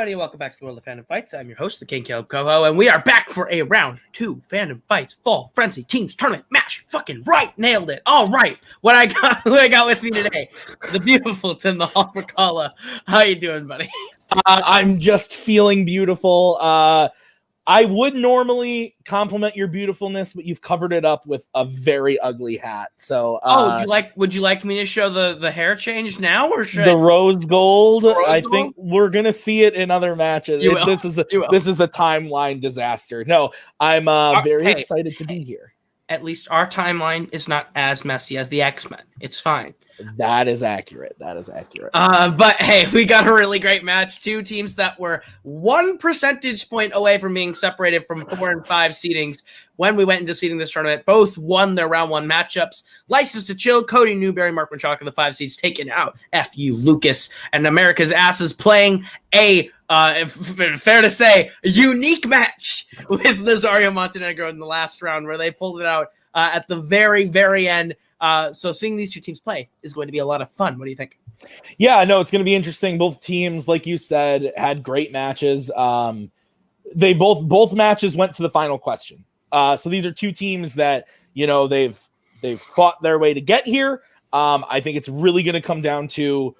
everybody, and welcome back to the World of Fandom Fights. I'm your host, the King Kaleb Koho, and we are back for a round 2 Fandom Fights Fall Frenzy Teams Tournament match. Fucking right, nailed it. All right, who I got with me today? The beautiful Tim the Hawk Brzakala. How you doing, buddy? I'm just feeling beautiful. I would normally compliment your beautifulness, but you've covered it up with a very ugly hat. So, would you like me to show the hair change now, or should the rose gold? I gold? think we're gonna see it in other matches. This is a timeline disaster. No, I'm very excited to be here. At least our timeline is not as messy as the X-Men. It's fine. That is accurate. But hey, we got a really great match. Two teams that were 1 percentage point away from being separated from 4 and 5 seedings when we went into seeding this tournament. Both won their round 1 matchups. License to Chill, Cody Newberry, Mark Brzakala, the 5 seeds taken out. F.U. Lucas and America's Asses playing a fair to say, a unique match with Nazario Montenegro in the last round, where they pulled it out at the very, very end. So seeing these two teams play is going to be a lot of fun. What do you think? Yeah, no, it's going to be interesting. Both teams, like you said, had great matches. They both matches went to the final question. So these are two teams that, they've fought their way to get here. I think it's really going to come down to,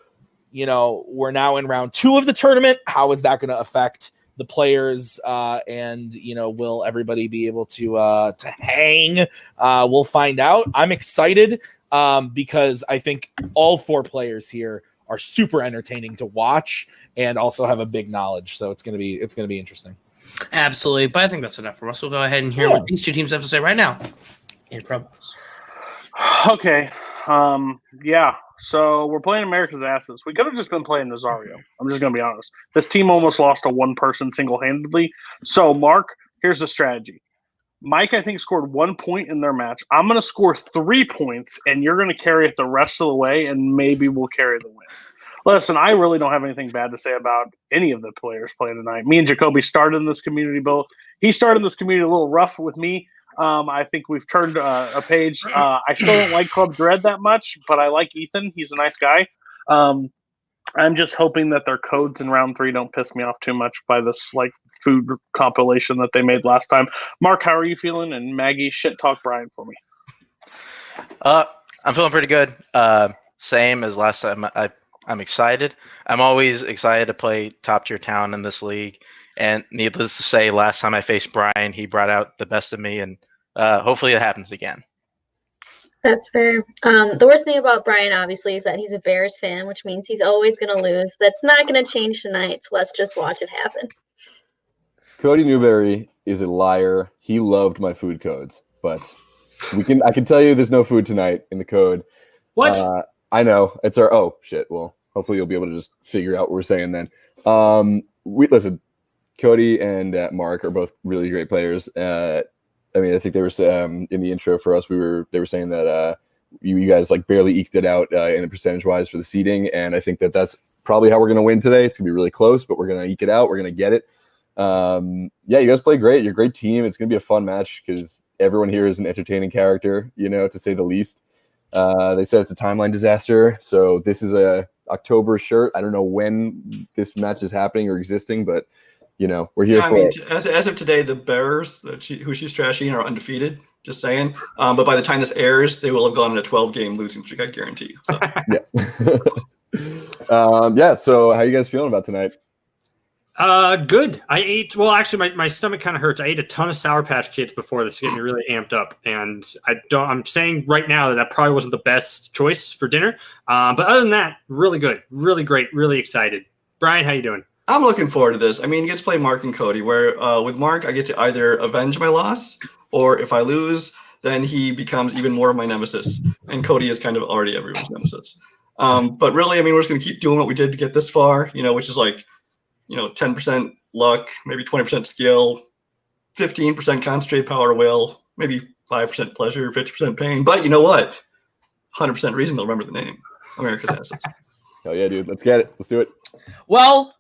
we're now in round 2 of the tournament. How is that going to affect the players, and will everybody be able to hang? We'll find out. I'm excited because I think all 4 players here are super entertaining to watch and also have a big knowledge. So it's gonna be interesting. Absolutely, but I think that's enough for us. We'll go ahead and hear what these two teams have to say right now in promos. Okay. Yeah. So we're playing America's Asses. We could have just been playing Nazario. I'm just going to be honest. This team almost lost to one person single-handedly. So, Mark, here's the strategy. Mike, I think, scored 1 point in their match. I'm going to score 3 points, and you're going to carry it the rest of the way, and maybe we'll carry the win. Listen, I really don't have anything bad to say about any of the players playing tonight. Me and Jacoby started in this community both. He started in this community a little rough with me. I think we've turned a page. I still don't like Club Dread that much, but I like Ethan. He's a nice guy. I'm just hoping that their codes in round 3 don't piss me off too much by this food compilation that they made last time. Mark, how are you feeling? And Maggie, shit talk Brian for me. I'm feeling pretty good. Same as last time. I'm excited. I'm always excited to play top tier talent in this league. And needless to say, last time I faced Brian, he brought out the best of me, and hopefully it happens again. That's fair. The worst thing about Brian, obviously, is that he's a Bears fan, which means he's always going to lose. That's not going to change tonight, so let's just watch it happen. Cody Newberry is a liar. He loved my food codes, but I can tell you there's no food tonight in the code. What? I know. It's our – oh, shit. Well, hopefully you'll be able to just figure out what we're saying then. Listen. Cody and Mark are both really great players. I think they were in the intro for us. They were saying that you guys barely eked it out in the percentage-wise for the seeding, and I think that's probably how we're going to win today. It's going to be really close, but we're going to eke it out. We're going to get it. Yeah, you guys play great. You're a great team. It's going to be a fun match because everyone here is an entertaining character, to say the least. They said it's a timeline disaster, so this is a October shirt. I don't know when this match is happening or existing, but we're here for it. As of today, the Bears, who she's trashing, are undefeated. Just saying. But by the time this airs, they will have gone on a 12-game losing streak, I guarantee you. So. Yeah. So how you guys feeling about tonight? Good. I ate. Well, actually, my stomach kind of hurts. I ate a ton of Sour Patch Kids before this to get me really amped up, and I'm saying right now that probably wasn't the best choice for dinner. But other than that, really good, really great, really excited. Brian, how you doing? I'm looking forward to this. I mean, you get to play Mark and Cody, where with Mark, I get to either avenge my loss, or if I lose, then he becomes even more of my nemesis. And Cody is kind of already everyone's nemesis. But really, I mean, we're just going to keep doing what we did to get this far, which is 10% luck, maybe 20% skill, 15% concentrated power will, maybe 5% pleasure, 50% pain. But you know what? 100% reason they'll remember the name. America's Asses. Oh, yeah, dude. Let's get it. Let's do it. Well,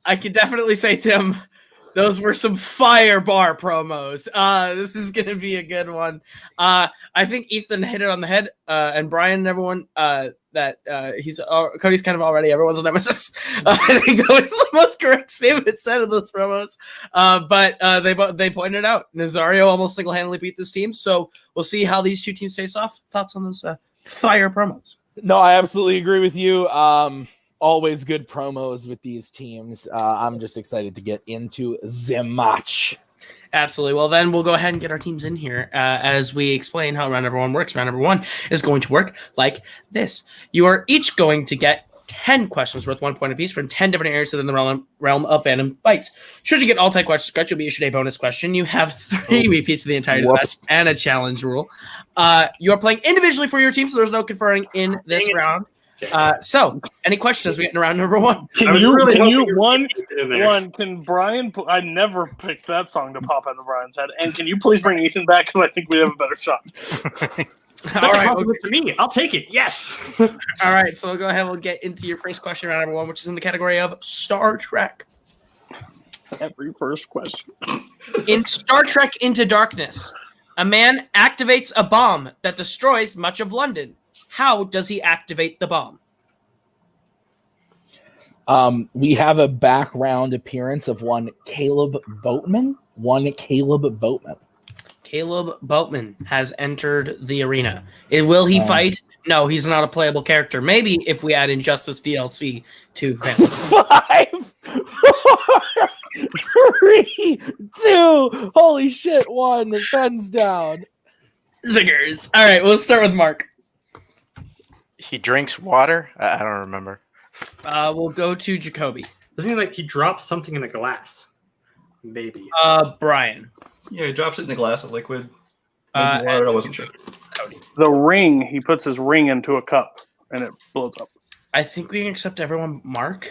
I can definitely say, Tim, Those were some fire Barr promos. This is gonna be a good one. I think Ethan hit it on the head, and Brian and everyone. That he's Cody's kind of already everyone's nemesis. I think that was the most correct statement said in those promos. But they pointed out Nazario almost single-handedly beat this team. So we'll see how these two teams face off. Thoughts on those fire promos? No, I absolutely agree with you. Always good promos with these teams. I'm just excited to get into the match. Absolutely. Well, then we'll go ahead and get our teams in here as we explain how round number one works. Round number one is going to work like this. You are each going to get 10 questions worth 1 point apiece from 10 different areas within the realm of Fandom fights. Should you get all 10 questions correct, you'll be issued a bonus question. You have 3 repeats of the entirety of the best and a challenge rule. You are playing individually for your team, so there's no conferring in this round. So, any questions as we get into round number one? Can Brian? I never picked that song to pop out of Brian's head. And can you please bring Ethan back because I think we have a better shot. All right, to me, I'll take it. Yes. All right, so we'll go ahead. We'll get into your first question, round number one, which is in the category of Star Trek. Every first question. In Star Trek Into Darkness, a man activates a bomb that destroys much of London. How does he activate the bomb? We have a background appearance of one Kaleb Boatman. Kaleb Boatman has entered the arena. Will he fight? No, he's not a playable character. Maybe if we add Injustice DLC to him. 5, 4, 3, 2. Holy shit! 1. Pens down. Zingers. All right, we'll start with Mark. He drinks water? I don't remember. We'll go to Jacoby. Doesn't he he drops something in a glass? Maybe. Brian. Yeah, he drops it in a glass of liquid. Maybe water, I wasn't sure. Cody. The ring, he puts his ring into a cup and it blows up. I think we can accept everyone. Mark.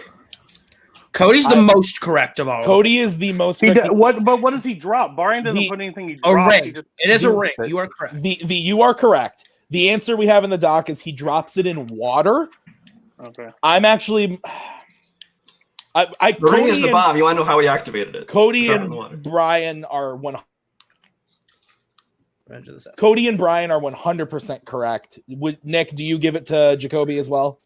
Cody's the most correct of all. Cody is the most. But what does he drop? Brian doesn't put anything. He drops. Ring. It is a ring. You are correct. You are correct. The answer we have in the doc is he drops it in water. Okay. I'm actually. The ring is the bomb. You want to know how he activated it? Cody and Brian are 100% correct. Nick, do you give it to Jacoby as well?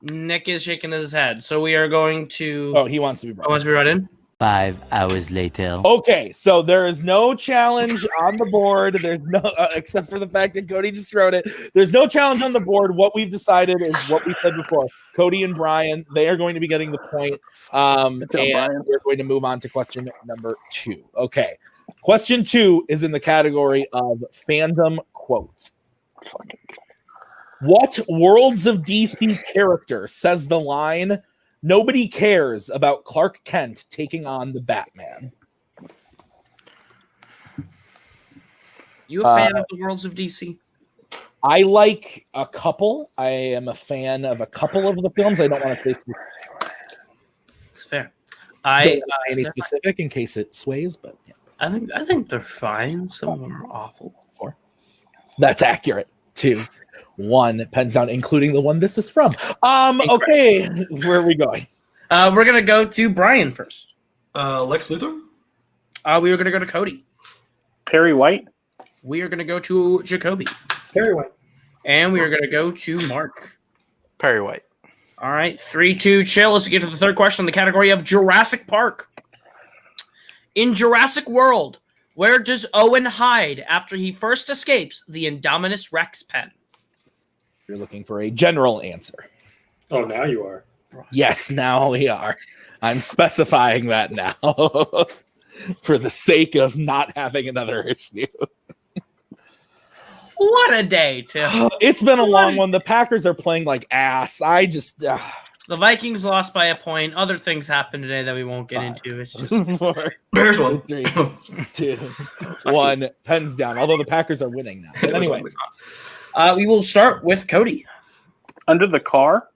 Nick is shaking his head. So we are going to. Oh, he wants to be brought. Wants to be brought in. 5 hours later. Okay, so there is no challenge on the board. There's no, except for the fact that Cody just wrote it. There's no challenge on the board. What we've decided is what we said before. Cody and Brian, they are going to be getting the point. And we're going to move on to question number 2. Okay, question 2 is in the category of fandom quotes. What Worlds of DC character says the line, "Nobody cares about Clark Kent taking on the Batman"? You a fan of the Worlds of DC? I like a couple. I am a fan of a couple of the films. I don't want to say specific. It's fair. I don't want to say any specific in case it sways, but yeah. I think they're fine. Some of them are awful. 4. That's accurate. 2. 1 pens down, including the one this is from. Okay, where are we going? We're gonna go to Brian first. Lex Luthor. We are gonna go to Cody. Perry White. We are gonna go to Jacoby. Perry White. And we are gonna go to Mark. Perry White. All right, 3, 2, chill. Let's get to the third question in the category of Jurassic Park. In Jurassic World, where does Owen hide after he first escapes the Indominus Rex pen? You're looking for a general answer. Oh, now you are. Yes, now we are. I'm specifying that now for the sake of not having another issue. What a day, Tim. It's been a long one. The Packers are playing like ass. I just... The Vikings lost by a point. Other things happened today that we won't get into. It's just 4, Bears one. 3, 2, 1. Pens down. Although the Packers are winning now. But anyway. We will start with Cody. Under the car.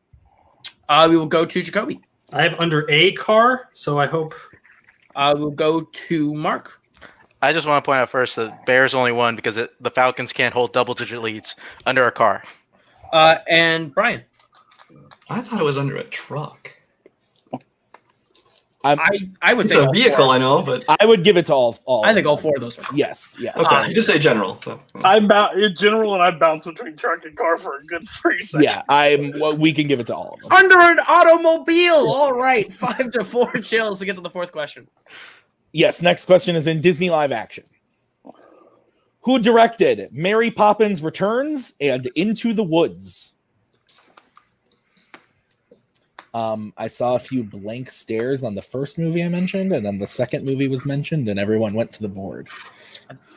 We will go to Jacoby. I have under a car, so I hope. We'll go to Mark. I just want to point out first that Bears only won because the Falcons can't hold double-digit leads under a car. And Brian. I thought it was under a truck. I would It's take a all vehicle, four. I know, but I would give it to all. I think all four of those are cool. Yes. okay. You just say general. So. In general, and I bounce between truck and car for a good 3 seconds. Yeah, we can give it to all of them. Under an automobile. All right. 5-4 chills to get to the fourth question. Yes, next question is in Disney live action. Who directed Mary Poppins Returns and Into the Woods? I saw a few blank stares on the first movie I mentioned, and then the second movie was mentioned, and everyone went to the board.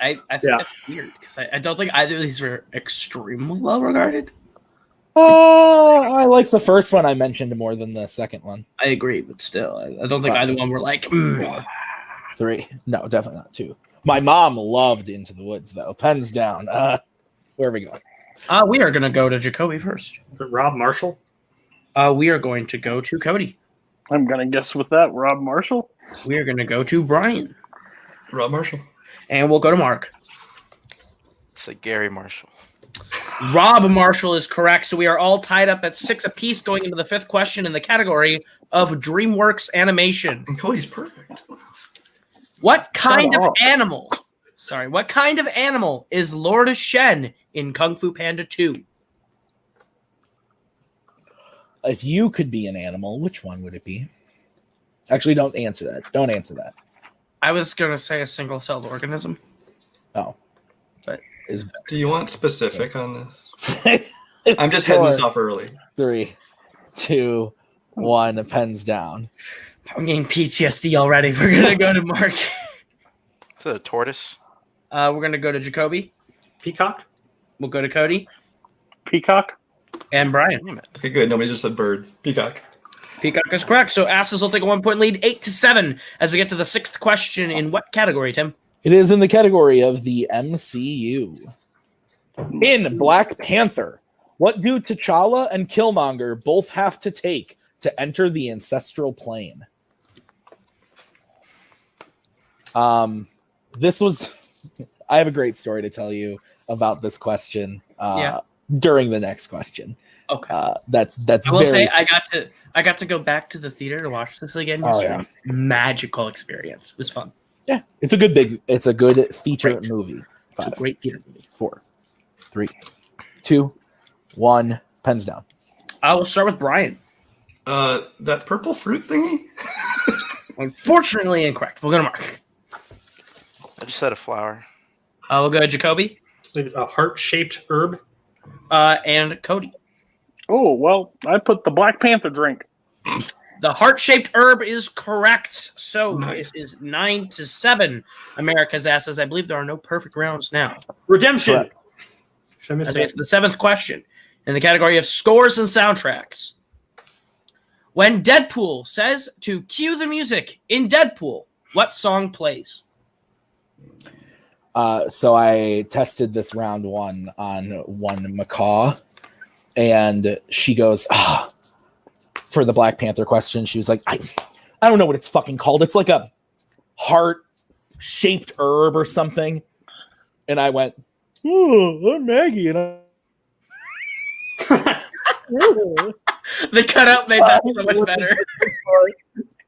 I think that's weird because I don't think either of these were extremely well regarded. I like the first one I mentioned more than the second one. I agree, but still, I don't think either one were like 3. No, definitely not 2. My mom loved Into the Woods, though. Pens down. Where are we going? We are going to go to Jacoby first. Is it Rob Marshall? We are going to go to Cody. I'm going to guess with that, Rob Marshall. We are going to go to Brian. Rob Marshall. And we'll go to Mark. It's like Gary Marshall. Rob Marshall is correct. So we are all tied up at 6 apiece going into the fifth question in the category of DreamWorks animation. And Cody's perfect. What kind of animal is Lord Shen in Kung Fu Panda 2? If you could be an animal, which one would it be? Actually, don't answer that. Don't answer that. I was going to say a single-celled organism. Oh. But do you want specific on this? I'm just heading this off early. 3, 2, 1. Pens down. I'm getting PTSD already. We're going to go to Mark. Is it a tortoise? We're going to go to Jacoby. Peacock? We'll go to Cody. Peacock. And Brian. Okay, good. Nobody just said bird. Peacock. Peacock is correct. So Asses will take a 1-point lead, 8-7, as we get to the sixth question. In what category, Tim? It is in the category of the MCU. In Black Panther, what do T'Challa and Killmonger both have to take to enter the ancestral plane? This was... I have a great story to tell you about this question during the next question. Okay. That's I will say I got to go back to the theater to watch this again yesterday. Magical experience. It was fun. Yeah, it's a good feature movie. 5, it's a great theater movie. 4, 3, 2, 1. Pens down. I will start with Brian. That purple fruit thingy? Unfortunately incorrect. We'll go to Mark. I just said a flower. We'll go to Jacoby. A heart-shaped herb. And Cody. Oh, well, I put the Black Panther drink. The heart-shaped herb is correct. So Nice. it is 9-7. America's Asses. I believe there are no perfect rounds now. Redemption. Correct. Should I miss As we get that? to the seventh question in the category of scores and soundtracks. When Deadpool says to cue the music in Deadpool, what song plays? So I tested this round 1 on one Macaw, and she goes, for the Black Panther question, she was like, I don't know what it's fucking called. It's like a heart-shaped herb or something. And I went, I'm Maggie, and The cutout made that so much better.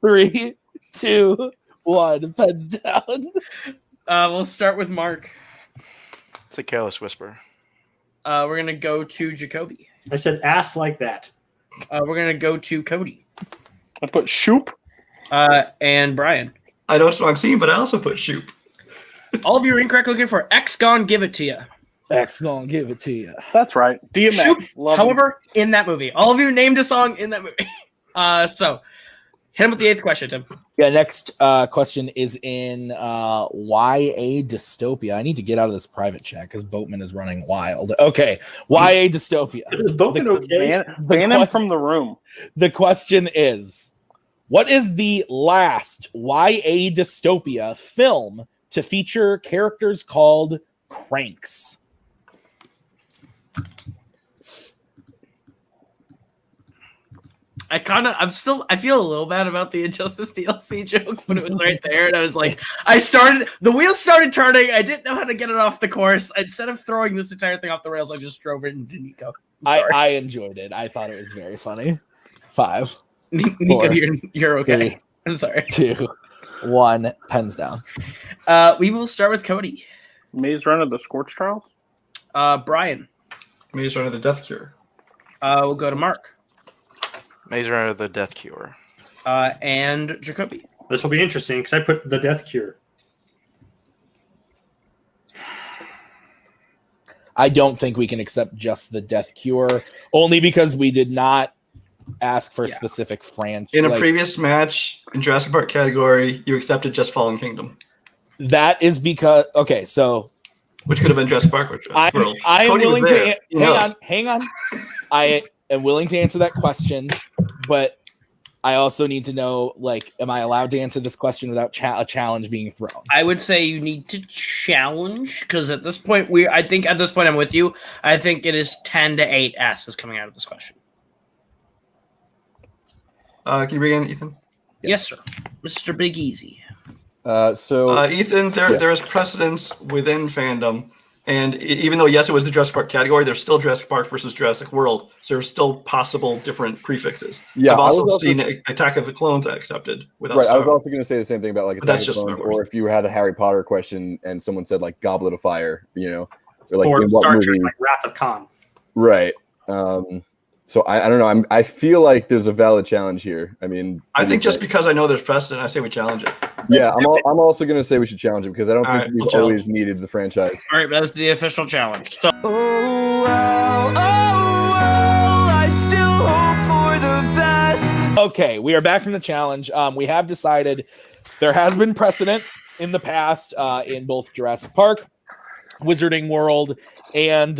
3, 2, 1. Pens down. We'll start with Mark. It's a careless whisper. We're going to go to Jacoby. I said ass like that. We're going to go to Cody. I put Shoop. And Brian. I know it's wrong scene, but I also put shoop. All of you are incorrect looking for X Gone Give It To You. X gonna give it to you. That's right. DMX. Shoop, Love him. however, in that movie. All of you named a song in that movie. So, hit him with the eighth question, Tim. Yeah, next question is in YA Dystopia. I need to get out of this private chat because Boatman is running wild. Okay, YA Dystopia. Is Boatman okay? Ban him from the room. The question is, what is the last YA Dystopia film to feature characters called cranks? I feel a little bad about the Injustice DLC joke, but it was right there, and I was like, the wheels started turning, I didn't know how to get it off the course. Instead of throwing this entire thing off the rails, I just drove it and didn't go. I enjoyed it. I thought it was very funny. 5, Nico, 4, you're okay. I'm sorry. 2, 1. Pens down. We will start with Cody. Maze Runner, the Scorch Trials. Brian. Maze Runner, the Death Cure. We'll go to Mark. Maze Runner, the Death Cure. And Jacoby. This will be interesting because I put the Death Cure. I don't think we can accept just the Death Cure, only because we did not ask for a specific franchise. In a previous match in Jurassic Park category, you accepted just Fallen Kingdom. That is because so which could have been Jurassic Park or Jurassic World. I am Cody was willing there. to hang on. I am willing to answer that question, but I also need to know, like, am I allowed to answer this question without a challenge being thrown? I would say you need to challenge, because at this point, I think at this point I'm with you. I think it is 10 to 8 S's coming out of this question. Can you bring in Ethan? Yes, sir. Mr. Big Easy. Ethan, there is precedence within fandom. And even though, yes, it was the Jurassic Park category, there's still Jurassic Park versus Jurassic World. So there's still possible different prefixes. Yeah, I've also seen Attack of the Clones accepted without Right, Star I was also going to say the same thing about like Attack of the Clones, or if you had a Harry Potter question and someone said like Goblet of Fire, or like or in what Star movie? Trek, like Wrath of Khan. Right. So I don't know. I feel like there's a valid challenge here. I mean, I think just because I know there's precedent, I say we challenge it. Yeah, I'm also going to say we should challenge it because I don't think right, we've always needed the franchise. All right, that was the official challenge. So, I still hope for the best. Okay, we are back from the challenge. We have decided there has been precedent in the past in both Jurassic Park, Wizarding World, and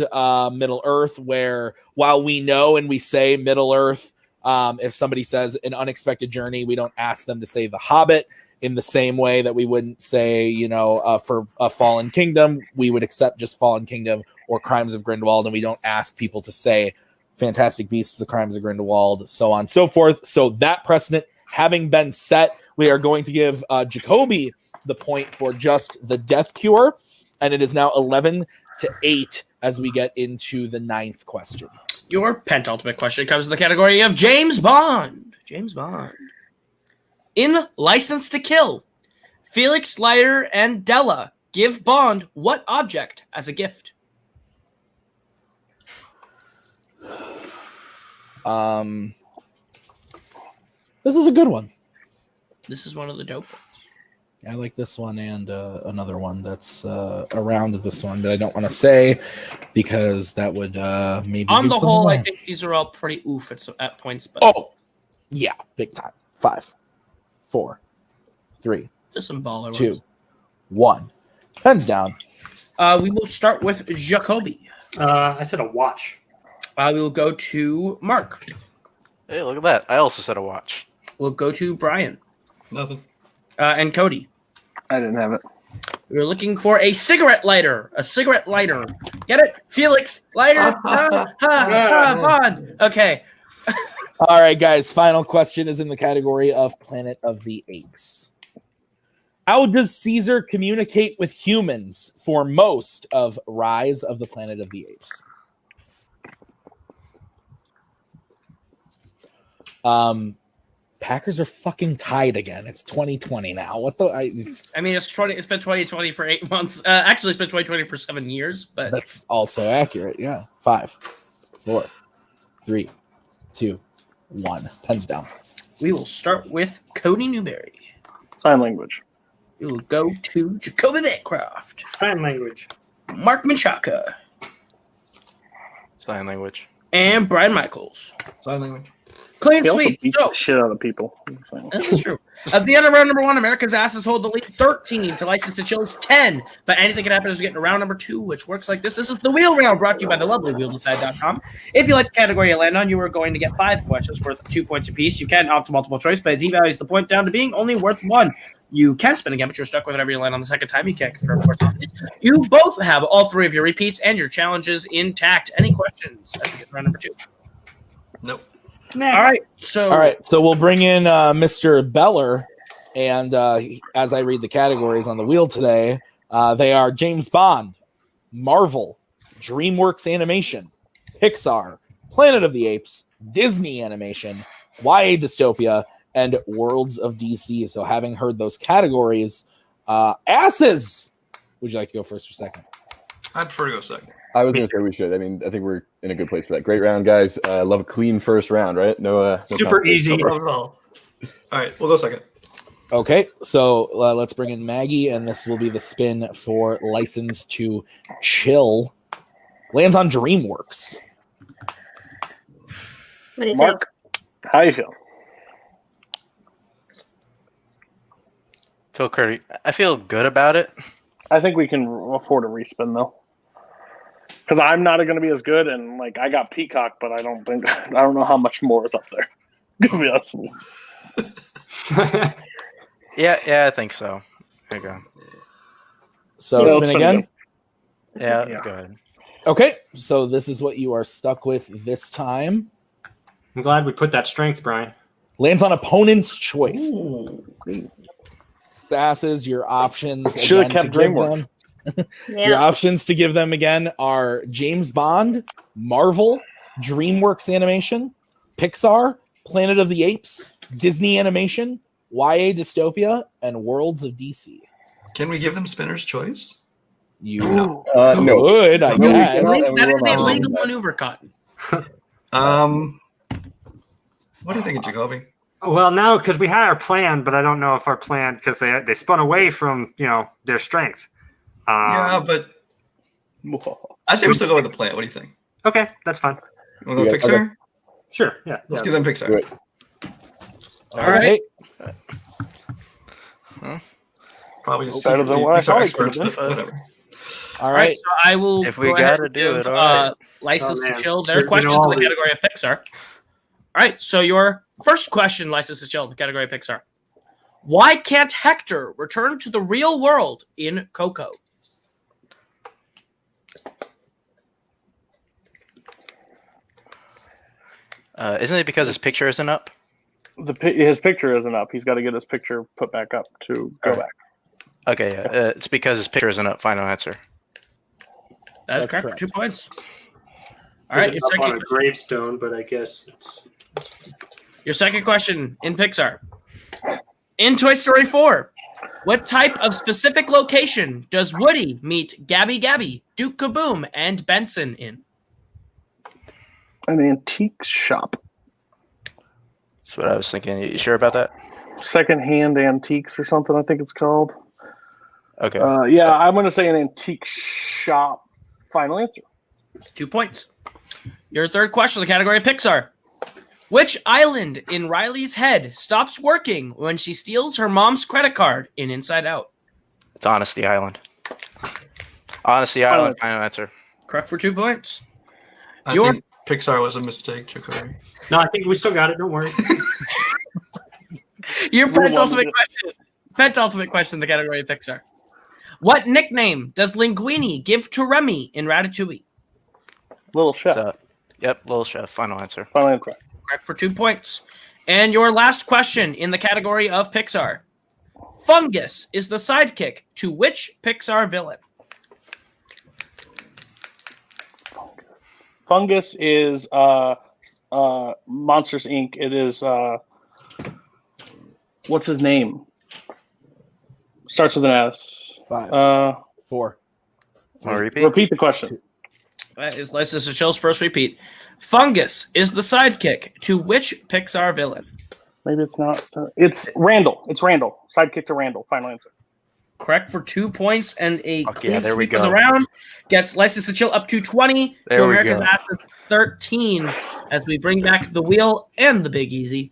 Middle Earth, where while we know and we say Middle Earth, if somebody says an unexpected journey, we don't ask them to say The Hobbit in the same way that we wouldn't say, for a Fallen Kingdom, we would accept just Fallen Kingdom or Crimes of Grindelwald, and we don't ask people to say Fantastic Beasts, The Crimes of Grindelwald, so on and so forth. So that precedent having been set, we are going to give Jacoby the point for just the Death Cure, and it is now 11 to 8 as we get into the 9th question. your penultimate question comes in the category of James Bond. James Bond. In License to Kill, Felix Leiter and Della give Bond what object as a gift? This is a good one. This is one of the dope ones. I like this one and another one that's around this one, but I don't want to say because that would maybe. On the whole, away. I think these are all pretty oof at points. But Oh, yeah, big time. 5, 4, 3, just some baller 2, ones. 1. Pens down. We will start with Jacoby. I said a watch. We will go to Mark. Hey, look at that. I also said a watch. We'll go to Brian. Nothing. And Cody. I didn't have it. We're looking for a cigarette lighter. A cigarette lighter. Get it? Felix, lighter. Bond. Okay. All right, guys. Final question is in the category of Planet of the Apes. How does Caesar communicate with humans for most of Rise of the Planet of the Apes? Packers are fucking tied again. It's 2020 now. What the? I mean, it's been 2020 for 8 months. Actually, it's been 2020 for 7 years. But That's also accurate. Yeah. 5, 4, 3, 2, 1. Pens down. we will start with Cody Newberry. Sign language. We will go to Jacoby Bancroft, Sign language. Mark Menchaca, Sign language. and Brian Michaels. Sign language. Clean They also sweep. beat So the shit out of people. this is true. At the end of round number 1, America's asses hold the lead 13 to License to Chill's 10. But anything can happen as we get to round number 2, which works like this. This is the wheel round brought to you by the lovely wheeldecide.com. If you like the category you land on, you are going to get 5 questions worth 2 points apiece. You can opt to multiple choice, but it devalues the point down to being only worth 1. You can spin again, but you're stuck with whatever you land on the second time. You can't confirm more times. You both have all 3 of your repeats and your challenges intact. Any questions as we get to round number 2? Nope. All right. So we'll bring in Mr. Beller, and as I read the categories on the wheel today, they are James Bond, Marvel, DreamWorks Animation, Pixar, Planet of the Apes, Disney Animation, YA Dystopia, and Worlds of DC. So having heard those categories, asses, would you like to go first or second? I'd prefer to go second. I was going to say we should. I mean, I think we're in a good place for that. Great round, guys. Love a clean first round, right? No, Super easy. No problem at all. All right, we'll go second. Okay, so let's bring in Maggie, and this will be the spin for License to Chill. Lands on DreamWorks. What do you Mark, how you feel? Phil Curry, I feel good about it. I think we can afford a respin though, because I'm not going to be as good, and like I got Peacock, but I don't know how much more is up there. To be honest with you. Yeah, I think so. There you go. So Yeah, spin again. Yeah, Yeah. go ahead. Okay, so this is what you are stuck with this time. I'm glad we put that strength, Brian. Lands on opponent's choice. Ooh. Asses, your options Should've again to kept give DreamWorks. them. Yeah. Your options to give them again are James Bond, Marvel, DreamWorks Animation, Pixar, Planet of the Apes, Disney Animation, YA Dystopia, and Worlds of DC. Can we give them spinner's choice? You No. could, I No, we guess. cannot. That is a will not. legal maneuver, Cotton. What are you thinking, Jacoby? Well, now because we had our plan, but I don't know if our plan because they spun away from their strength. Yeah, but I say we still go with the plan. What do you think? Okay, that's fine. We'll go Pixar? Sure. Yeah. Let's give them Pixar. Do it. All right. Probably just Better than what I Pixar thought it experts, could've but whatever. All All right, right. so I will. If we go ahead gotta and do give, it, all right. License Oh, to man. Chill. Their You're questions gonna in the always- category of Pixar. All right, so your first question, License to Chill, the category of Pixar. Why can't Hector return to the real world in Coco? Isn't it because his picture isn't up? His picture isn't up. He's got to get his picture put back up to go Alright. back. Okay, yeah. It's because his picture isn't up. Final answer. That is That's correct, correct. for 2 points. All right, It's up on a gravestone, but I guess it's your second question in Pixar. In Toy Story 4, what type of specific location does Woody meet Gabby Gabby, Duke Kaboom, and Benson in? An antique shop. That's what I was thinking. You sure about that? Secondhand antiques or something, I think it's called. Okay. Yeah, I'm going to say an antique shop. Final answer. 2 points. Your third question, the category of Pixar. Which island in Riley's head stops working when she steals her mom's credit card in Inside Out? It's Honesty Island. Honesty Island. Final answer. Correct for 2 points. I Your- think Pixar was a mistake, Jacoby. no. I think we still got it. Don't worry. Your Rule one. penultimate question in the category of Pixar. What nickname does Linguini give to Remy in Ratatouille? Little chef. Yep, Little Chef. Final answer. Final answer. Correct for 2 points. And your last question in the category of Pixar. Fungus is the sidekick to which Pixar villain? Fungus is Monsters Inc. It is what's his name? Starts with an S. 5, 4. Want to repeat? Repeat the question. That is License to Chill's first repeat. Fungus is the sidekick to which Pixar villain? Maybe it's not. It's Randall. It's Randall. Sidekick to Randall. Final answer. Correct for 2 points and a Fuck clean yeah, there we sweep of go. the round. Gets License to Chill up to 20 There to we America's go. Asses 13 as we bring back the wheel and the Big Easy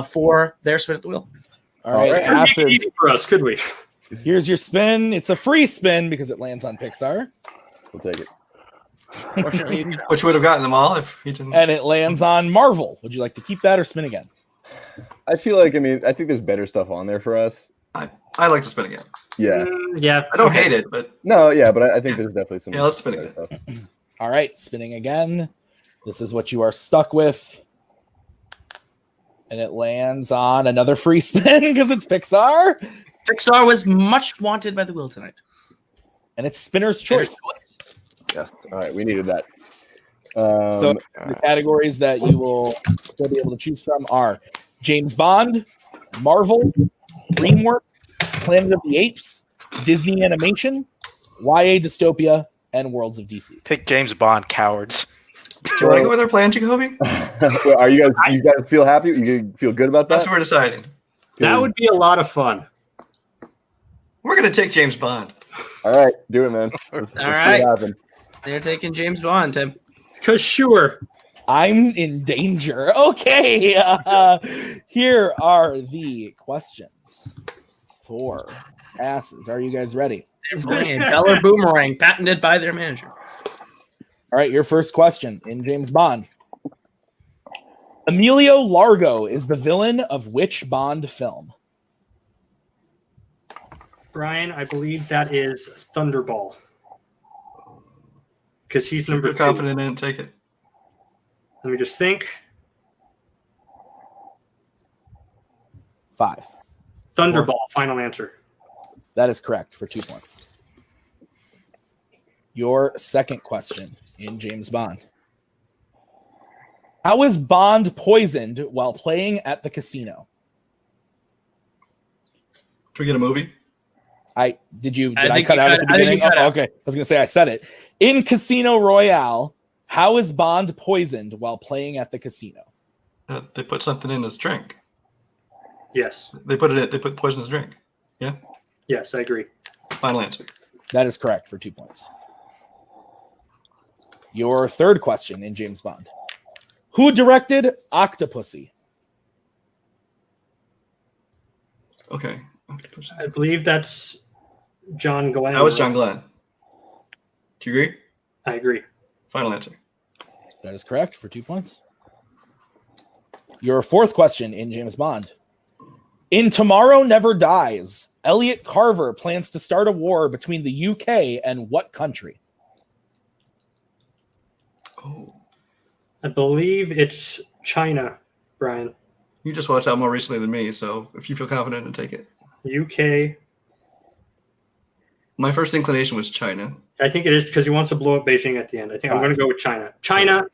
for their spin at the wheel. All right, Couldn't make it Acids. easy for us, could we? Here's your spin. It's a free spin because it lands on Pixar. We'll take it. Fortunately, you can Which would have gotten them all if he didn't. And it lands on Marvel. Would you like to keep that or spin again? I feel like, I mean, I think there's better stuff on there for us. I like to spin again. Yeah. Yeah. I don't hate it, but No, yeah, but I think there's definitely some. Yeah, let's spin better again. stuff. All right, spinning again. This is what you are stuck with. And it lands on another free spin because it's Pixar. Pixar was much wanted by the wheel tonight. And it's Spinner's Choice. Yes. All right, we needed that. So the categories that you will still be able to choose from are James Bond, Marvel, DreamWorks, Planet of the Apes, Disney Animation, YA Dystopia, and Worlds of DC. Pick James Bond, cowards. Do you want to go with our plan, Jacoby? Well, are you guys feel happy? You feel good about that? That's what we're deciding. That would be a lot of fun. We're going to take James Bond. All right, do it, man. Let's All right. see what happens. They're taking James Bond, Tim. Because sure. I'm in danger. Okay. Here are the questions for passes. Are you guys ready? Beller Boomerang, patented by their manager. All right, your first question in James Bond. Emilio Largo is the villain of which Bond film? Brian, I believe that is Thunderball. Because he's number Super 2. confident in it. Take it. Let me just think. 5. Thunderball, final answer. That is correct for 2 points. Your second question in James Bond. How is Bond poisoned while playing at the casino? Can we get a movie? Did I cut out at the beginning? Oh, okay. I was going to say I said it. In Casino Royale, how is Bond poisoned while playing at the casino? They put something in his drink. Yes. They put poison in his drink. Yeah. Yes, I agree. Final answer. That is correct for 2 points. Your third question in James Bond. Who directed Octopussy? Okay. I believe that's John Glenn. That was John Glenn. Do you agree? I agree. Final answer. That is correct for 2 points. Your fourth question in James Bond. In Tomorrow Never Dies, Elliot Carver plans to start a war between the UK and what country? Oh. I believe it's China, Brian. You just watched that more recently than me, so if you feel confident to take it. UK. My first inclination was China. I think it is because he wants to blow up Beijing at the end. I think I'm going to go with China. China,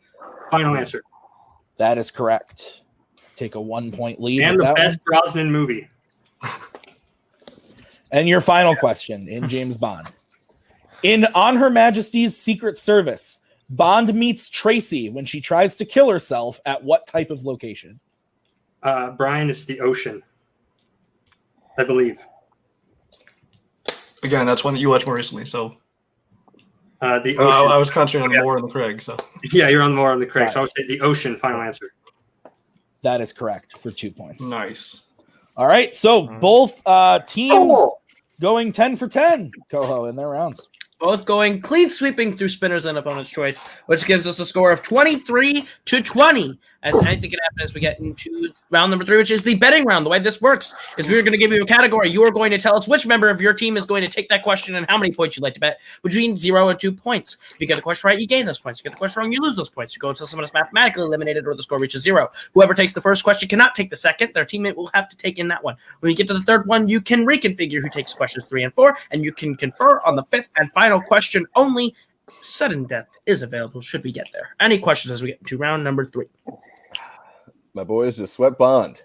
final answer. That is correct. Take a 1 point lead. And with the that best one. Brosnan movie. And your final question in James Bond. In On Her Majesty's Secret Service, Bond meets Tracy when she tries to kill herself at what type of location? Brian, it's the ocean. I believe. Again, that's one that you watched more recently, so. The ocean. I was concentrating on the Moore and the Craig, so. Yeah, you're on the Moore and the Craig. Right. So I would say the ocean, final answer. That is correct for 2 points. Nice. All right, so both teams going 10 for 10, Koho, in their rounds. Both going clean sweeping through spinners and opponent's choice, which gives us a score of 23-20. As anything can happen as we get into round number 3, which is the betting round. The way this works is we're going to give you a category. You are going to tell us which member of your team is going to take that question and how many points you'd like to bet between 0 and 2 points. If you get the question right, you gain those points. If you get the question wrong, you lose those points. You go until someone is mathematically eliminated or the score reaches 0. Whoever takes the first question cannot take the second. Their teammate will have to take in that one. When you get to the third one, you can reconfigure who takes questions 3 and 4, and you can confer on the fifth and final question only. Sudden death is available should we get there. Any questions as we get to round number 3? My boys just swept Bond.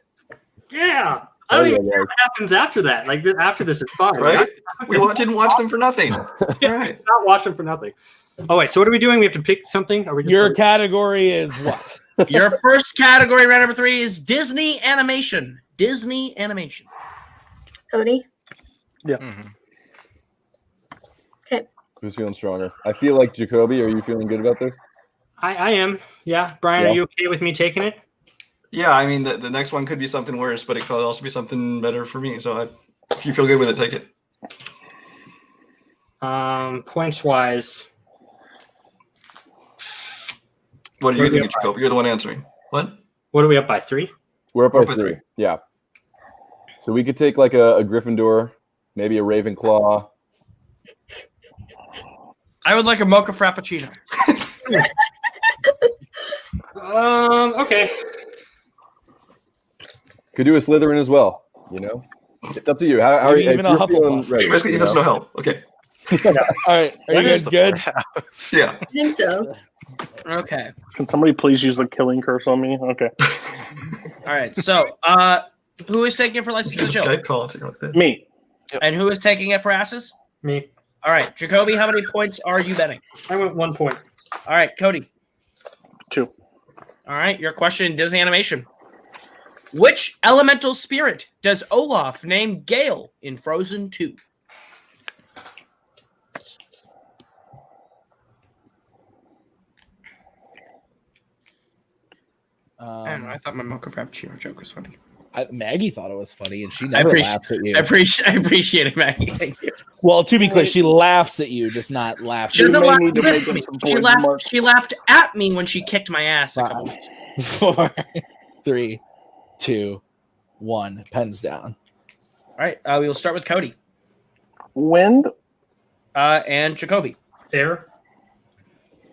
Yeah. I don't even know what happens after that. Like, after this is fun. Right? We didn't watch them for nothing. Right. Not watch them for nothing. Oh, wait. So what are we doing? We have to pick something? Are we just Your category is what? Your first category, round number 3, is Disney animation. Disney animation. Cody? Yeah. Mm-hmm. Okay. Who's feeling stronger? I feel like Jacoby. Are you feeling good about this? I am. Yeah. Brian, Yeah. are you okay with me taking it? Yeah, I mean, the next one could be something worse, but it could also be something better for me. So if you feel good with it, take it. Points-wise. What do you think, Jacoby? You're the one answering. What? What are we up by? 3? We're up by 3. Yeah. So we could take like a Gryffindor, maybe a Ravenclaw. I would like a mocha frappuccino. Okay. Could do a Slytherin as well. You know, it's up to you. How are you? Even a Hufflepuff. Basically, that's no help. Okay. All right. Are you guys good? Yeah. I think so. Okay. Can somebody please use the killing curse on me? Okay. All right. So, Who is taking it for license to chill? Skype call. Take it like that. Me. And who is taking it for asses? Me. All right, Jacoby, how many points are you betting? I went 1 point. All right, Cody. 2. All right, your question, Disney animation. Which elemental spirit does Olaf name Gale in Frozen 2? I don't know. I thought my mocha frappuccino joke was funny. Maggie thought it was funny, and she I never appreciate, laughs at you. I appreciate it, Maggie. Thank you. Well, to be clear, she laughs at you, just not laughs. She doesn't may laugh need to with make me. up some She points, laughed. Mark. She laughed at me when she kicked my ass a couple weeks. 4, 3, 2, 1. Pens down. All right, we will start with Cody Wind. and Jacoby. Air.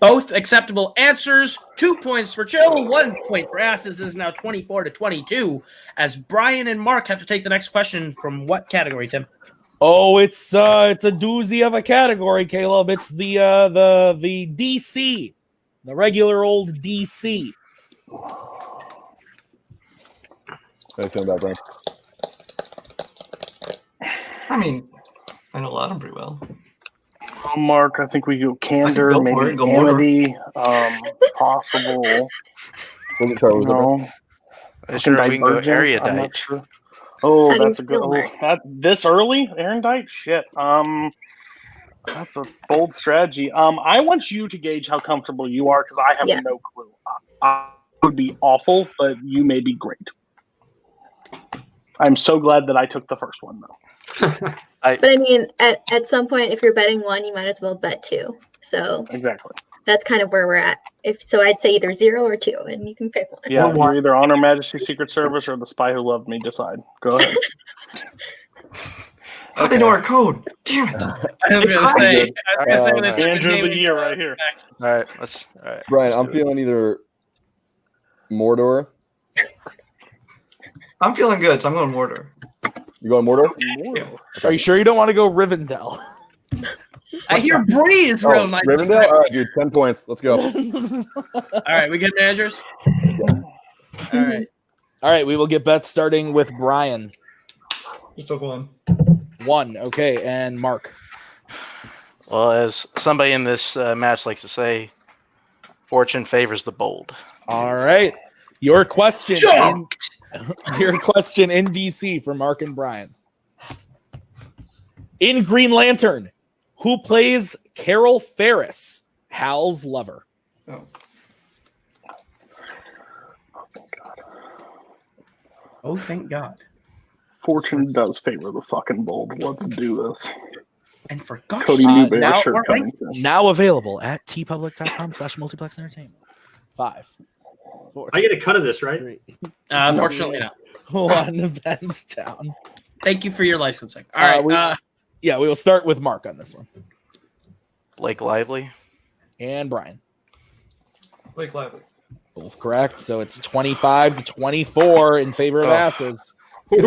Both acceptable answers. 2 points for Chill, 1 point for Asses. This is now 24-22. As Brian and Mark have to take the next question from what category, Tim? Oh, it's a doozy of a category, Caleb. It's the DC, the regular old DC. How you feeling about Brian? I mean, I know a lot of them pretty well. Mark, I think we go Candor, Go for maybe it, go more. Amity, possible. Sorry, what was No. Sure, we can go Divergent, area I'm not dice. sure. Oh, How do you that's a good. feel, Oh, Mark? that this early, Aaron Dyke. Shit. That's a bold strategy. I want you to gauge how comfortable you are because I have Yeah. no clue. I would be awful, but you may be great. I'm so glad that I took the first one though. But I mean, at some point, if you're betting one, you might as well bet two. So Exactly. that's kind of where we're at. I'd say either 0 or 2, and you can pick one. Yeah, Or you're either on Her Majesty's Secret Service or the Spy Who Loved Me. Decide. Go ahead. How do they know our code? Damn it. I was going to say, when they started Andrew of the naming, Year right here. All right, all right. Brian, I'm feeling either Mordor. I'm feeling good, so I'm going Mordor. You going Mordor? Are you sure you don't want to go Rivendell? I hear Bree is real nice. this Rivendell? time. All right, dude, 10 points. Let's go. All right, we get managers. All right. All right, we will get bets starting with Brian. Just took one. 1, okay, and Mark. Well, as somebody in this match likes to say, fortune favors the bold. All right, your question. Shocked. Your question in DC for Mark and Brian. In Green Lantern, who plays Carol Ferris, Hal's lover? Oh. Oh, thank God. Fortune does favor the fucking bold. Let's do this. And for gosh Cody sake, Newberry now- shirt all right. coming soon. Now available at tpublic.com/multiplex entertainment. 5, 4, I get a cut of this, right? 3, unfortunately, no. 1. Pens down. Thank you for your licensing. All right. We will start with Mark on this one. Blake Lively. And Brian. Blake Lively. Both correct. So it's 25-24 in favor of asses. as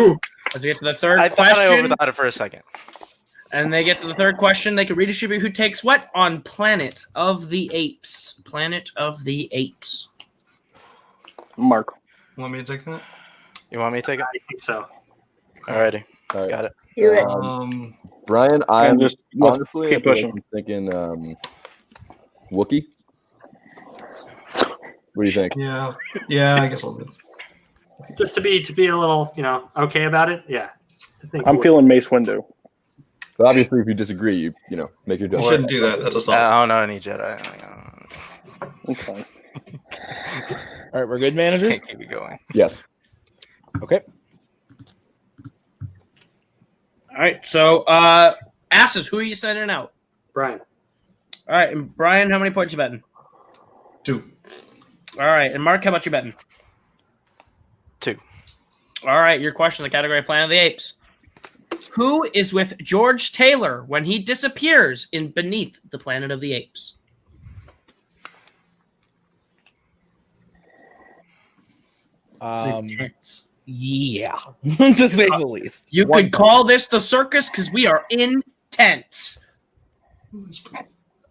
we get to the third I thought I question, overthought it for a second. and they get to the third question, they can redistribute who takes what on Planet of the Apes. Planet of the Apes. Mark. Want me to take that? You want me to take it? I think so. Alrighty, All right. got it. Do it. Brian, I'm just honestly keep I feel like pushing. I'm thinking Wookiee. What do you think? Yeah, I guess I'll do. Just to be a little, okay about it. Yeah. I think I'm feeling Mace Windu. But obviously, if you disagree, you make your You judgment. shouldn't do that. That's assault. I don't know any Jedi. Okay. All right, we're good, managers? Can't keep it going. Yes. Okay. All right. So, asses, who are you sending out? Brian. All right. And Brian, how many points you betting? 2. All right. And Mark, how much you betting? 2. All right. Your question, the category Planet of the Apes. Who is with George Taylor when he disappears in Beneath the Planet of the Apes? Intense. Yeah, to say the least. You One could call this the circus because we are intense.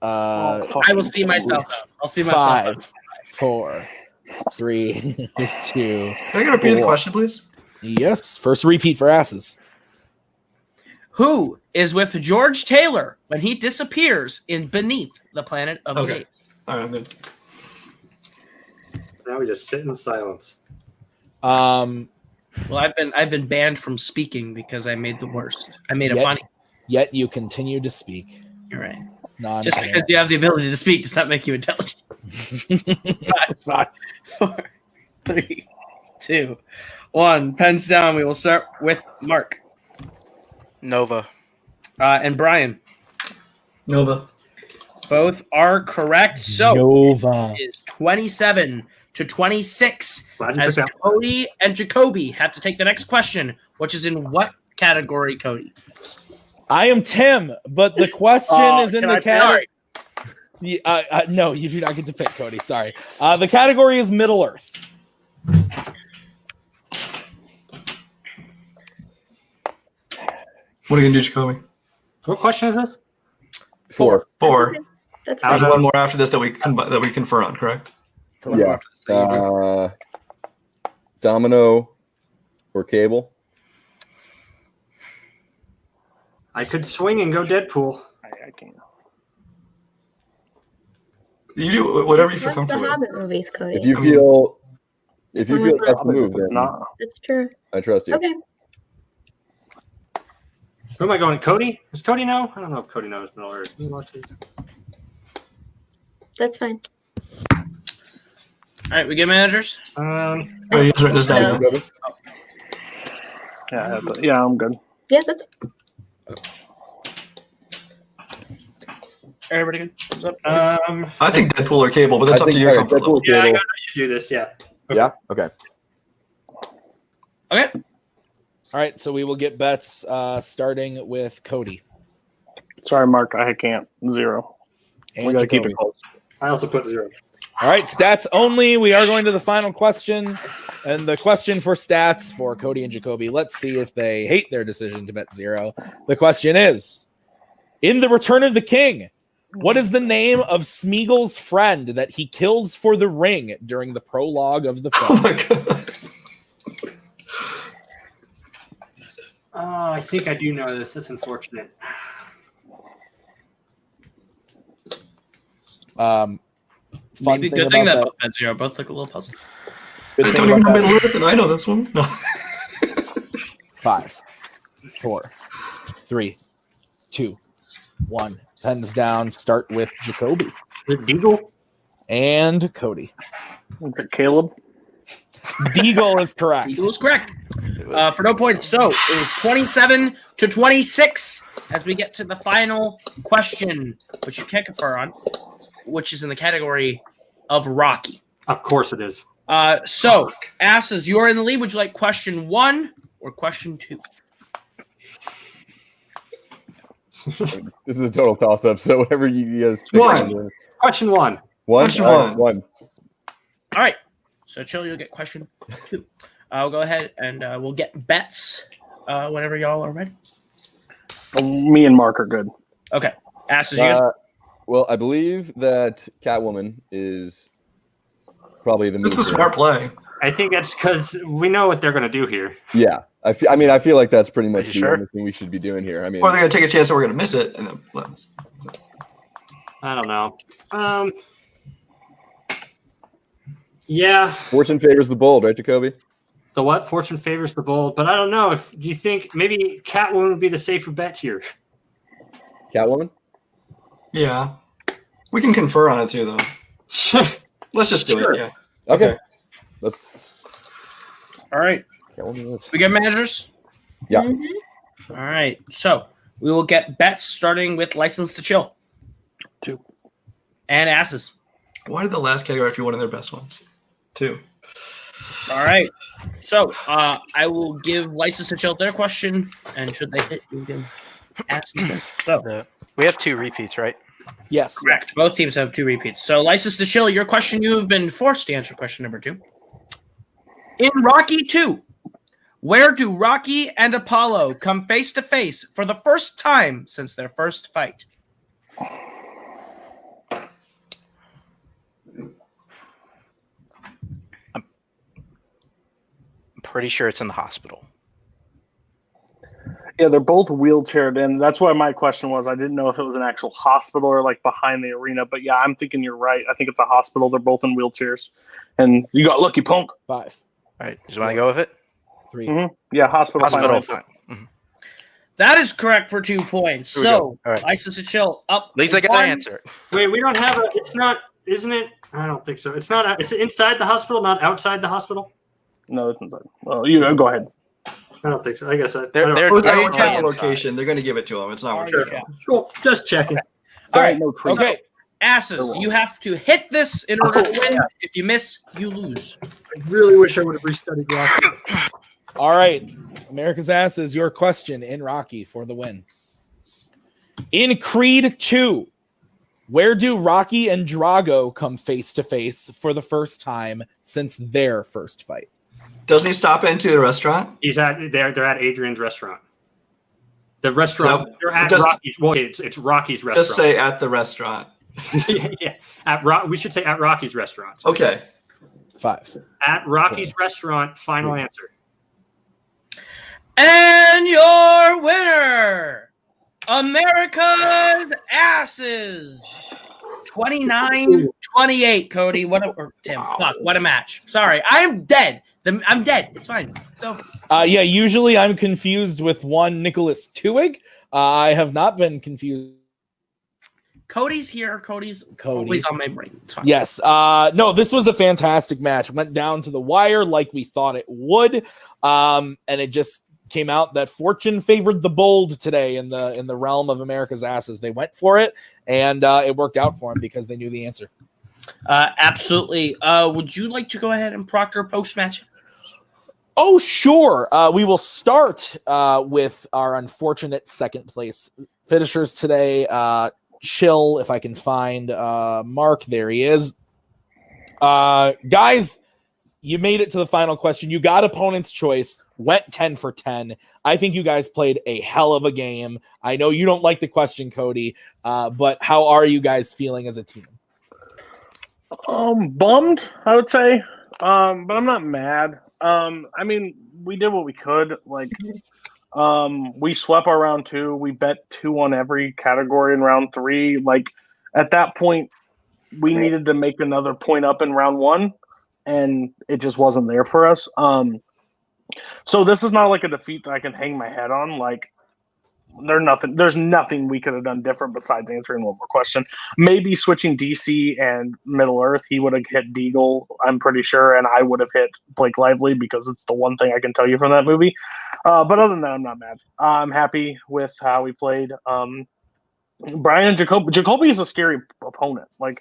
Uh, I will see myself out. I'll see myself out. 5, 4, 3, 2. Can I get a repeat the Four. question, please? Yes, first repeat for asses. Who is with George Taylor when he disappears in Beneath the Planet of the Okay. Apes? All right, I'm good. Now we just sit in silence. Um, Well, I've been banned from speaking because I made the worst. I made a Yet- funny. yet you continue to speak. You're right. Non- Just because you have the ability to speak does not make you intelligent. 5, 4, 3, 2, 1. Pens down. We will start with Mark Nova. and Brian. Nova. Both are correct. So Nova. it is 27 to 26 Glad you as took that. Cody and Jacoby have to take the next question, which is in what category, Cody? I am Tim, but the question is in Can the I pick? category. No, you do not get to pick, Cody. Sorry. The category is Middle Earth. What are you gonna do, Jacoby? What question is this? 4. 4. That's Out There's fine. of- one more after this that we confer on, correct? Yeah. Domino or Cable. I could swing and go Deadpool. I can't. You do whatever you feel Watch the comfortable with. Hobbit movies, Cody. If you feel that's the Hobbit, move, it's then not. That's true. I trust you. Okay. Who am I going? Cody? Does Cody know? I don't know if Cody knows Middle Earth. Who watches? That's fine. All right, we get managers. Oh, you guys write this down. No. Yeah, I'm good. Yeah, that's Everybody good? Thumbs up? I think Deadpool or Cable, but that's up to your comfort level. Yeah, I Cable. should do this. Yeah. Yeah. Okay. Okay. All right, so we will get bets starting with Cody. Sorry, Mark. I can't. 0. And We got to keep Jacoby. it close. I also put 0. All right, stats only. We are going to the final question. And the question for stats for Cody and Jacoby. Let's see if they hate their decision to bet 0. The question is, in The Return of the King, what is the name of Smeagol's friend that he kills for the ring during the prologue of the Oh film? my god. I think I do know this. That's unfortunate. Fun Maybe good thing about that both had 0. Both look a little puzzled. Good I thing don't even know about that. Middle Earth, and I know this one. No. 5, 4, 3, 2, 1. Pens down. Start with Jacoby Is it Deagle? and Cody. Is it Caleb? Deagle is correct. Eagle is correct. For no points. So it is 27 to 26 as we get to the final question, which you can't confer on, which is in the category of Rocky. Of course it is. So, Asses, you're in the lead. Would you like question 1 or question 2? This is a total toss-up. So whatever you guys pick, One. I'm doing. Question 1. One. Question All right, one. one. All right. So, Chill, you'll get question 2. I'll go ahead and we'll get bets whenever y'all are ready. Me and Mark are good. Okay. Asses, you good? Well, I believe that Catwoman is probably the move. It's a here. smart play. I think that's because we know what they're going to do here. Yeah, I feel like that's pretty much you the sure? only thing we should be doing here. I mean, Or they're gonna take a chance that we're gonna miss it, and then I don't know. Yeah. fortune favors the bold, right, Jacoby? The what? Fortune favors the bold. But I don't know. If do you think maybe Catwoman would be the safer bet here? Catwoman. yeah, we can confer on it too, though. Let's just do Sure. it. Yeah. Okay. Let's. All right. Catwoman, let's. We get managers? Yeah. Mhm. All right. So, we will get bets starting with License to Chill. 2. And Asses. Why did the last category have to be one of their best ones? 2. All right. So, I will give License to Chill their question, and should they hit, we'll give Asses. So, We have 2 repeats, right? Yes. correct. Both teams have 2 repeats. So, License to Chill, your question, you have been forced to answer question number 2. In Rocky 2, where do Rocky and Apollo come face to face for the first time since their first fight? pretty sure it's in the hospital. Yeah, they're both wheelchaired, and that's why my question was. I didn't know if it was an actual hospital or like behind the arena, but yeah, I'm thinking you're right. I think it's a hospital. They're both in wheelchairs, and you got lucky, punk. 5. All right, just want to go with it. 3. Mm-hmm. Yeah, hospital. Hospital. Fine. Mhm. That is correct for 2 points. Here we So, go. All right. License to Chill up. At least I got an 1. answer. Wait, we don't have a. It's not. Isn't it? I don't think so. It's not. It's inside the hospital, not outside the hospital. No, it's inside. Oh, you go ahead. I don't think so. I guess I They're don't It was they're the usually travel inside. location. They're going to give it to him. It's not what Sure. you're Cool. Just checking. All right. No trees. Okay. Asses, you have to hit this in order to win. If you miss, you lose. I really wish I would have restudied Rocky. All right. America's Asses, your question in Rocky for the win. In Creed 2, where do Rocky and Drago come face to face for the first time since their first fight? Doesn't he stop into the restaurant? He's at. They're at Adrian's restaurant. The restaurant. Yep. They're at Just- Rocky's. Well, it's Rocky's restaurant. Just say at the restaurant. yeah. We should say at Rocky's restaurant. Okay. 5. At Rocky's restaurant. Final answer. And your winner, America's Asses. 29-28, Cody. Tim, fuck, what a match. Sorry, I'm dead. I'm dead. It's fine. So, Yeah, usually I'm confused with one Nicholas Tuig. I have not been confused. Cody's here. Cody's Cody. always on my brain. It's fine. Yes. No, this was a fantastic match. Went down to the wire like we thought it would. And it just came out that fortune favored the bold today in the realm of America's Asses. They went for it, and it worked out for them because they knew the answer. Absolutely. Would you like to go ahead and proctor post-match? Oh, sure. We will start with our unfortunate second place finishers today. Chill, if I can find Mark. There he is. Guys, you made it to the final question. You got opponent's choice. Went 10 for 10. I think you guys played a hell of a game. I know you don't like the question, Cody, but how are you guys feeling as a team? Bummed, I would say. But I'm not mad. I mean, we did what we could. Like, we swept our round 2. We bet 2 on every category in round 3. Like, at that point, we needed to make another point up in round 1, and it just wasn't there for us. So this is not like a defeat that I can hang my head on. Like, there's nothing we could have done different besides answering one more question. Maybe switching DC and Middle Earth, he would have hit Deagle, I'm pretty sure, and I would have hit Blake Lively because it's the one thing I can tell you from that movie. But other than that, I'm not mad. I'm happy with how we played. Brian and Jacoby is a scary opponent. Like,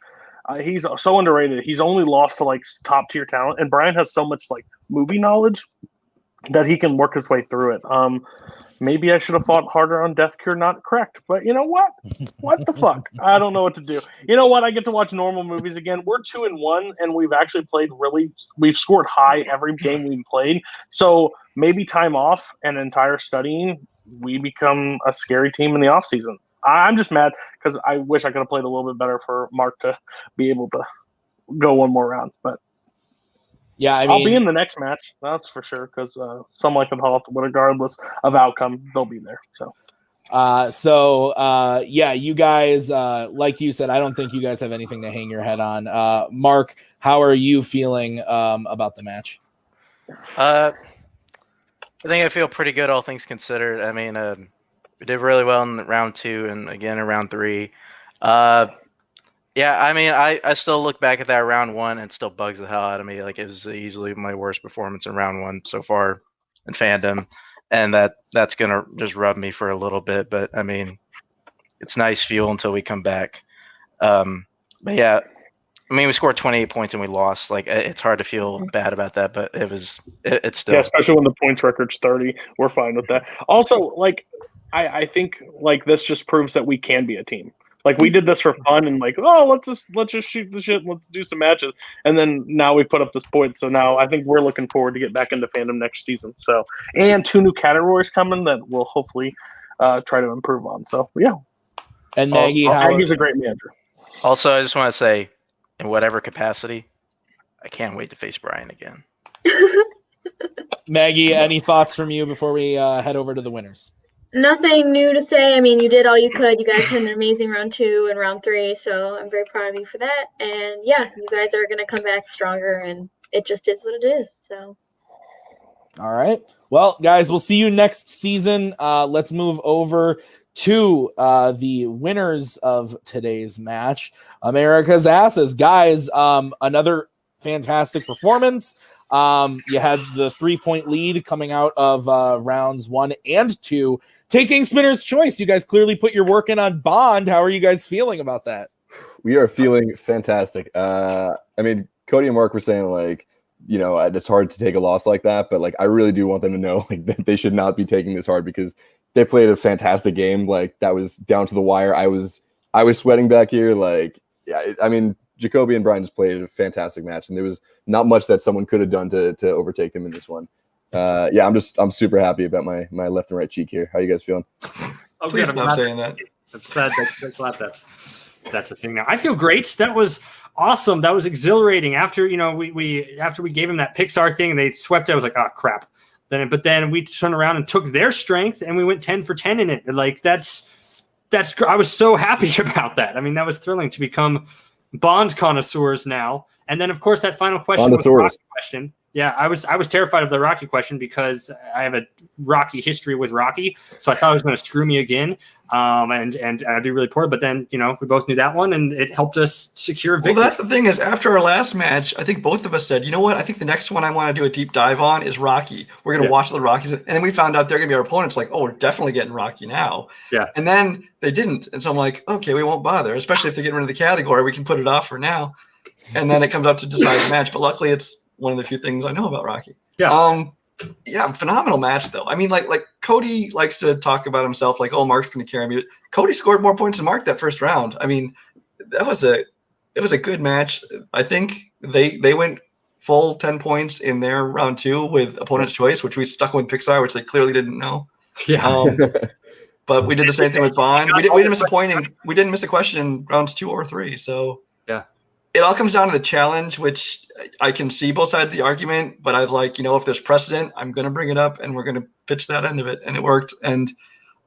he's so underrated. He's only lost to like top tier talent, and Brian has so much like movie knowledge that he can work his way through it. Maybe I should have fought harder on Death Cure, not correct. But you know what? What the fuck? I don't know what to do. You know what? I get to watch normal movies again. We're 2-1, and we've actually played we've scored high every game we've played. So maybe time off and entire studying, we become a scary team in the off season. I'm just mad because I wish I could have played a little bit better for Mark to be able to go one more round. But Yeah, I'll be in the next match, that's for sure, because some like the health, regardless of outcome, they'll be there. So, yeah, you guys, like you said, I don't think you guys have anything to hang your head on. Mark, how are you feeling about the match? I think I feel pretty good, all things considered. I mean, we did really well in round 2 and again in round 3. Yeah, I mean, I still look back at that round 1 and it still bugs the hell out of me. Like, it was easily my worst performance in round 1 so far in Fandom, and that's gonna just rub me for a little bit. But I mean, it's nice fuel until we come back. But yeah, I mean, we scored 28 points and we lost. Like, it's hard to feel bad about that, but it's still. yeah, especially when the points record's 30, we're fine with that. Also, like, I think like this just proves that we can be a team. Like, we did this for fun and like, oh, let's just shoot the shit. Let's do some matches. And then now we put up this point. So now I think we're looking forward to get back into Fandom next season. So, and 2 new categories coming that we'll hopefully try to improve on. So yeah. And Maggie, Maggie's a great manager. Also, I just want to say, in whatever capacity, I can't wait to face Brian again. Maggie, any thoughts from you before we head over to the winners? Nothing new to say. I mean, you did all you could. You guys had an amazing round 2 and round 3, so I'm very proud of you for that. And yeah, you guys are going to come back stronger, and it just is what it is. So. All right. Well, guys, we'll see you next season. Let's move over to the winners of today's match, America's Asses. Guys, another fantastic performance. You had the 3-point lead coming out of rounds 1 and 2, taking Spinner's Choice. You guys clearly put your work in on Bond. How are you guys feeling about that? We are feeling fantastic. I mean, Cody and Mark were saying, like, you know, it's hard to take a loss like that, but like, I really do want them to know like that they should not be taking this hard, because they played a fantastic game. Like, that was down to the wire. I was sweating back here. Like, yeah, I mean, Jacoby and Brian just played a fantastic match, and there was not much that someone could have done to overtake them in this one. Yeah, I'm super happy about my left and right cheek here. How you guys feeling? Oh, Please stop saying that. That's a thing now. I feel great. That was awesome. That was exhilarating. After we gave him that Pixar thing and they swept it, I was like, oh crap. But then we turned around and took their strength and we went 10 for 10 in it. Like that's I was so happy about that. I mean, that was thrilling to become Bond connoisseurs now. And then of course that final question was the Rocky question. Yeah, I was terrified of the Rocky question because I have a rocky history with Rocky, so I thought it was going to screw me again, and I'd be really poor. But then, you know, we both knew that one, and it helped us secure victory. Well, that's the thing is, after our last match, I think both of us said, you know what? I think the next one I want to do a deep dive on is Rocky. We're going to watch the Rockies, and then we found out they're going to be our opponents. Like, oh, we're definitely getting Rocky now. Yeah. And then they didn't, and so I'm like, okay, we won't bother. Especially if they get rid of the category, we can put it off for now, and then it comes up to decide the match. But luckily, it's one of the few things I know about Rocky. Yeah. Yeah, phenomenal match though. I mean, like Cody likes to talk about himself, like, oh, Mark's going to carry me. Cody scored more points than Mark that first round. I mean, it was a good match. I think they went full 10 points in their round 2 with opponent's choice, which we stuck with Pixar, which they clearly didn't know. Yeah. But we did the same thing with Bond. We didn't miss a point, and we didn't miss a question in rounds 2 or 3. So yeah. It all comes down to the challenge, which I can see both sides of the argument, but I'd like, you know, if there's precedent, I'm going to bring it up and we're going to pitch that end of it. And it worked. And,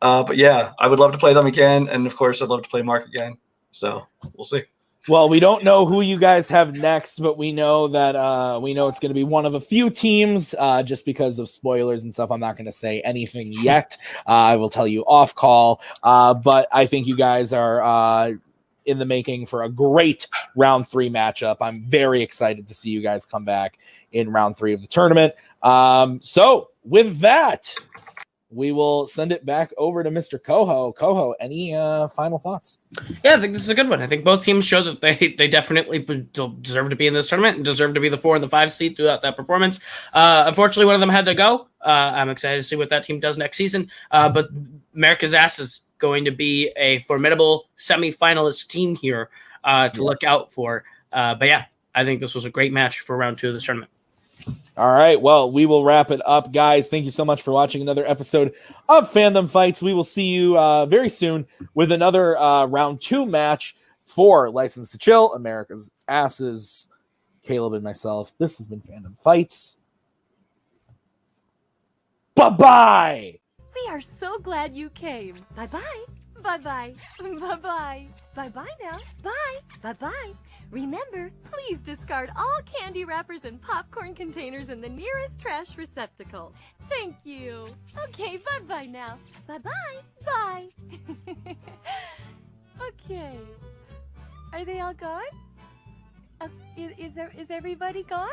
but yeah, I would love to play them again. And of course, I'd love to play Mark again. So we'll see. Well, we don't know who you guys have next, but we know that it's going to be one of a few teams. Just because of spoilers and stuff, I'm not going to say anything yet. I will tell you off call. But I think you guys are in the making for a great round 3 matchup. I'm very excited to see you guys come back in round 3 of the tournament. So with that, we will send it back over to Mr. Koho. Koho, any final thoughts? Yeah, I think this is a good one. I think both teams show that they definitely deserve to be in this tournament and deserve to be the 4 and the 5 seed throughout that performance. Unfortunately, one of them had to go. I'm excited to see what that team does next season. But America's Ass is going to be a formidable semifinalist team here to look out for. But yeah, I think this was a great match for round 2 of this tournament. All right, well, we will wrap it up, guys. Thank you so much for watching another episode of Fandom Fights. We will see you very soon with another round 2 match for License to Chill, America's Asses, Kaleb and myself. This has been Fandom Fights. Bye-bye! We are so glad you came. Bye-bye. Bye-bye. Bye-bye. Bye-bye now. Bye. Bye-bye. Remember, please discard all candy wrappers and popcorn containers in the nearest trash receptacle. Thank you. Okay, bye-bye now. Bye-bye. Bye. Okay. Are they all gone? Is everybody gone?